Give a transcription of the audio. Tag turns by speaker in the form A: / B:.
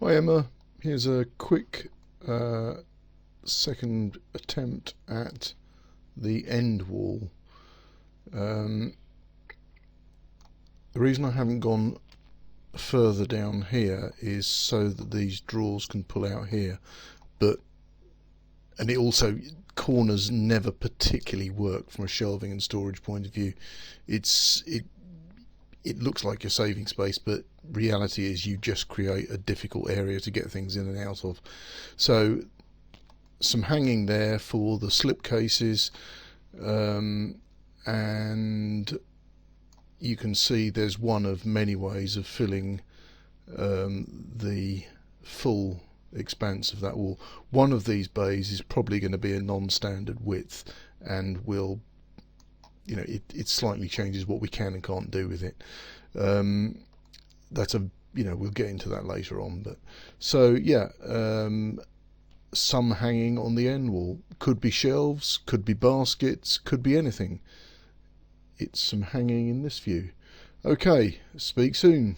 A: Hi Emma, here's a quick second attempt at the end wall. The reason I haven't gone further down here is so that these drawers can pull out here, and it also, corners never particularly work from a shelving and storage point of view. It looks like you're saving space, but reality is you just create a difficult area to get things in and out of. So some hanging there for the slip cases, and you can see there's one of many ways of filling the full expanse of that wall. One of these bays is probably going to be a non-standard width, and will, it slightly changes what we can and can't do with it. That's we'll get into that later on. But so yeah, some hanging on the end wall. Could be shelves, could be baskets, could be anything. It's some hanging in this view. Okay, speak soon.